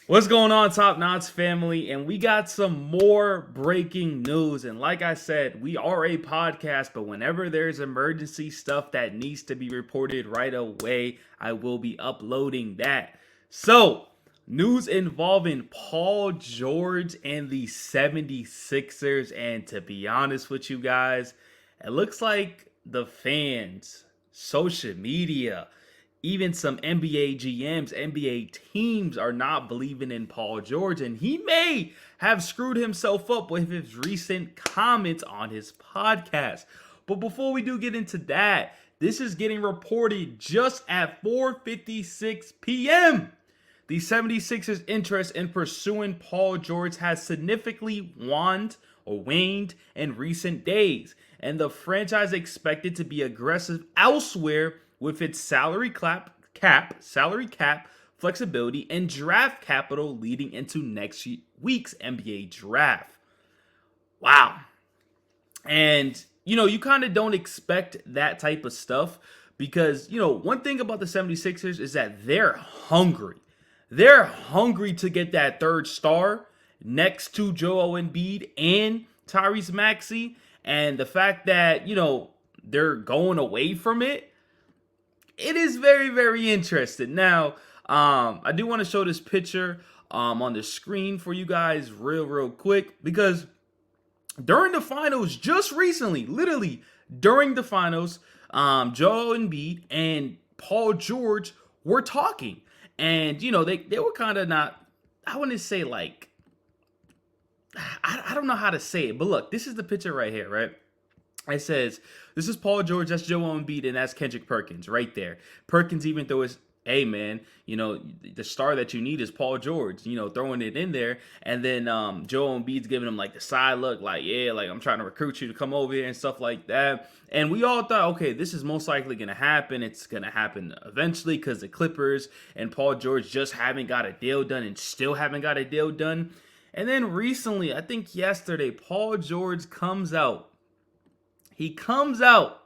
What's going on, Top Knots family? And we got some more breaking news. And like I said, we are a podcast, but whenever there's emergency stuff that needs to be reported right away, I will be uploading that. So, news involving Paul George and the 76ers. And to be honest with you guys, it looks like the fans, social media, even some NBA GMs, NBA teams are not believing in Paul George, and he may have screwed himself up with his recent comments on his podcast. But before we do get into that, this is getting reported just at 4:56 p.m. The 76ers' interest in pursuing Paul George has significantly waned in recent days, and the franchise expected to be aggressive elsewhere with its salary cap flexibility, and draft capital leading into next week's NBA draft. Wow. And, you kind of don't expect that type of stuff because, one thing about the 76ers is that they're hungry. They're hungry to get that third star next to Joel Embiid and Tyrese Maxey. And the fact that, they're going away from it is very, very interesting. Now, I do want to show this picture on the screen for you guys real quick because during the finals, just recently, literally during the finals, Joel Embiid and Paul George were talking. And, they were kind of not, I wouldn't say like, I don't know how to say it, but look, this is the picture right here, right? It says, this is Paul George, that's Joel Embiid, and that's Kendrick Perkins right there. Perkins even throw his, hey man, the star that you need is Paul George, throwing it in there. And then Joel Embiid's giving him like the side look, like, yeah, like I'm trying to recruit you to come over here and stuff like that. And we all thought, okay, this is most likely going to happen. It's going to happen eventually because the Clippers and Paul George just haven't got a deal done and still haven't got a deal done. And then recently, I think yesterday, Paul George comes out. He comes out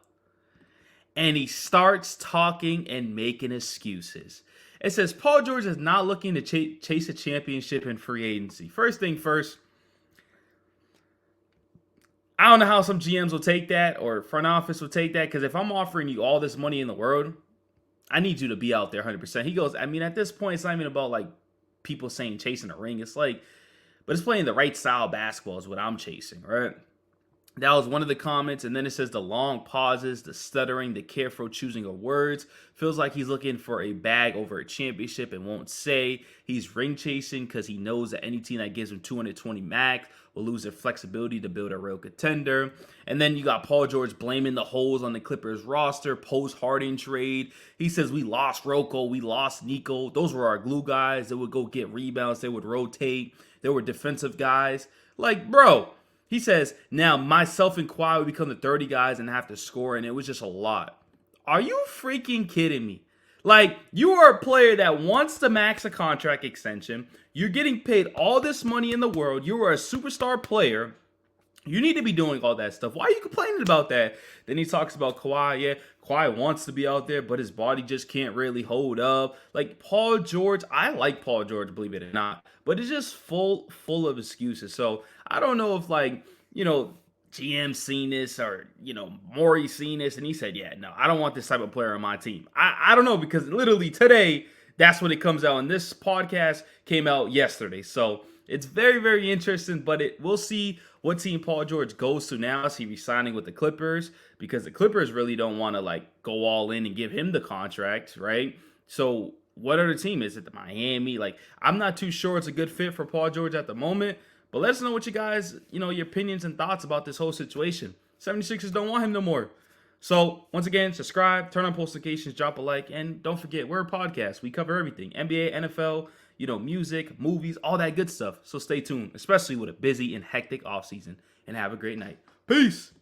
and he starts talking and making excuses. It says Paul George is not looking to chase a championship in free agency. First thing first, I don't know how some GMs will take that or front office will take that, because if I'm offering you all this money in the world, I need you to be out there 100%. He goes, I mean, at this point, it's not even about like people saying chasing a ring. It's like, but it's playing the right style of basketball is what I'm chasing, right? That was one of the comments. And then it says the long pauses, the stuttering, the careful choosing of words. Feels like he's looking for a bag over a championship and won't say. He's ring chasing because he knows that any team that gives him 220 max will lose their flexibility to build a real contender. And then you got Paul George blaming the holes on the Clippers roster, post-Harden trade. He says we lost Rocco, we lost Nico. Those were our glue guys. They would go get rebounds. They would rotate. They were defensive guys. Like, bro. He says, now myself and Kawhi would become the 30 guys and have to score, and it was just a lot. Are you freaking kidding me? Like, you are a player that wants to max a contract extension. You're getting paid all this money in the world. You are a superstar player. You need to be doing all that stuff. Why are you complaining about that? Then he talks about Kawhi. Yeah, Kawhi wants to be out there, but his body just can't really hold up. Like Paul George, I like Paul George, believe it or not, but it's just full of excuses. So I don't know if GM seen this or Maury seen this, and he said, yeah, no, I don't want this type of player on my team. I don't know, because literally today that's when it comes out, and this podcast came out yesterday. So it's very, very interesting, but we'll see what team Paul George goes to now. Is he resigning with the Clippers? Because the Clippers really don't want to go all in and give him the contract, right? So what other team? Is it the Miami? I'm not too sure it's a good fit for Paul George at the moment, but let us know what you guys, your opinions and thoughts about this whole situation. 76ers don't want him no more. So, once again, subscribe, turn on post notifications, drop a like, and don't forget, we're a podcast. We cover everything. NBA, NFL, music, movies, all that good stuff. So stay tuned, especially with a busy and hectic offseason. And have a great night. Peace!